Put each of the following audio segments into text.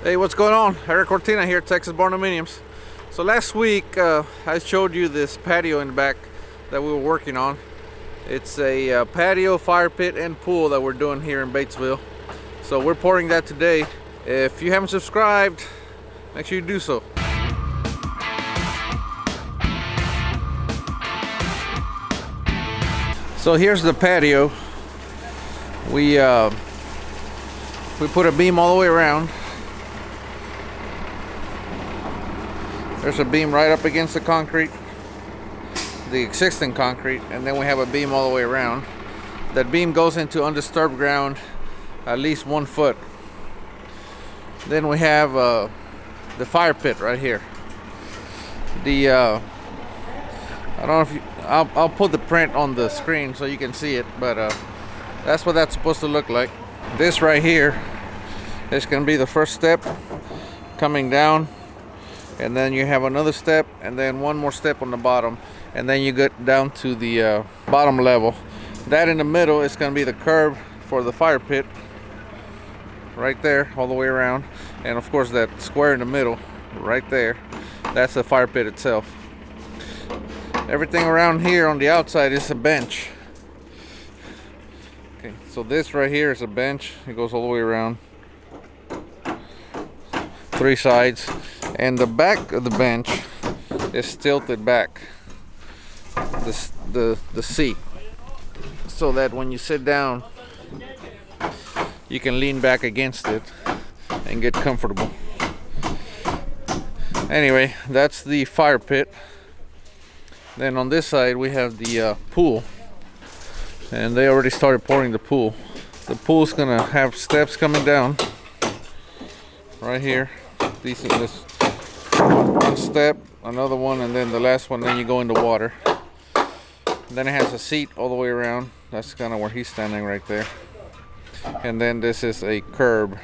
Hey, what's going on? Eric Cortina here, Texas Barndominiums. So last week I showed you this patio in the back that we were working on. It's a patio, fire pit, and pool that we're doing here in Batesville. So we're pouring that today. If you haven't subscribed, make sure you do so. So here's the patio. We put a beam all the way around. There's a beam right up against the concrete, the existing concrete, and then we have a beam all the way around. That beam goes into undisturbed ground at least 1 foot. Then we have the fire pit right here. I don't know if I'll put the print on the screen so you can see it, but that's what that's supposed to look like. This right here is going to be the first step coming down. And then you have another step, and then one more step on the bottom, and then you get down to the bottom level. That in the middle is going to be the curb for the fire pit, right there, all the way around. And of course that square in the middle, right there, that's the fire pit itself. Everything around here on the outside is a bench. Okay, so this right here is a bench. It goes all the way around, 3 sides. And the back of the bench is tilted back, the seat, so that when you sit down you can lean back against it and get comfortable. Anyway, that's the fire pit. Then on this side we have the pool, and they already started pouring the pool. The pool's gonna have steps coming down right here. This one step, another one, and then the last one, then you go into water. And then it has a seat all the way around. That's kind of where he's standing right there. And then this is a curb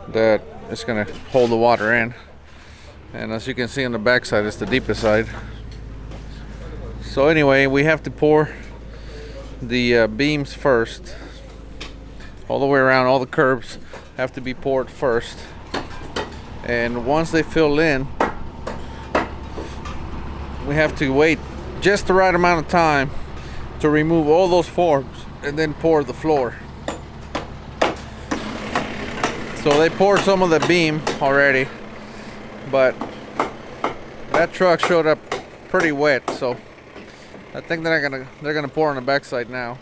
that is going to hold the water in. And as you can see on the back side, it's the deepest side. So anyway, we have to pour the beams first. All the way around, all the curbs have to be poured first. And once they fill in, we have to wait just the right amount of time to remove all those forms and then pour the floor. So they poured some of the beam already, but that truck showed up pretty wet, so I think they're gonna pour on the backside now.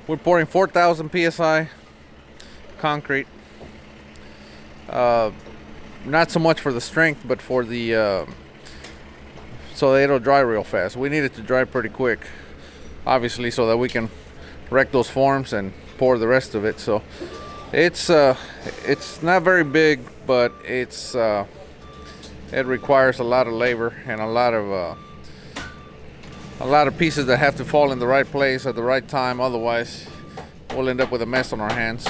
We're pouring 4,000 psi concrete. Not so much for the strength, but for the so that it'll dry real fast. We need it to dry pretty quick, obviously, so that we can wreck those forms and pour the rest of it. So it's not very big, but it requires a lot of labor and a lot of pieces that have to fall in the right place at the right time. Otherwise we'll end up with a mess on our hands.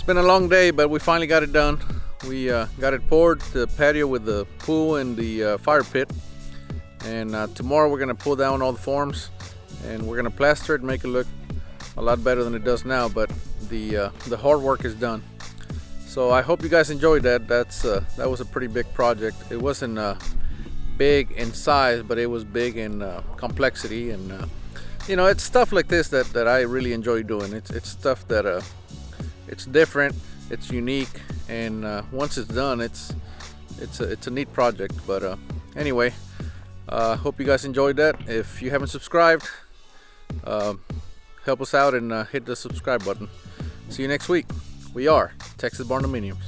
been a long day, but we finally got it done. We got it poured, the patio with the pool and the fire pit. And tomorrow we're gonna pull down all the forms and we're gonna plaster it, make it look a lot better than it does now. But the hard work is done. So I hope you guys enjoyed that. That was a pretty big project. It wasn't big in size, but it was big in complexity. And you know, it's stuff like this that I really enjoy doing. It's stuff that it's different, it's unique, and once it's done, it's a neat project. But anyway, hope you guys enjoyed that. If you haven't subscribed, help us out and hit the subscribe button. See you next week. We are Texas Barndominiums.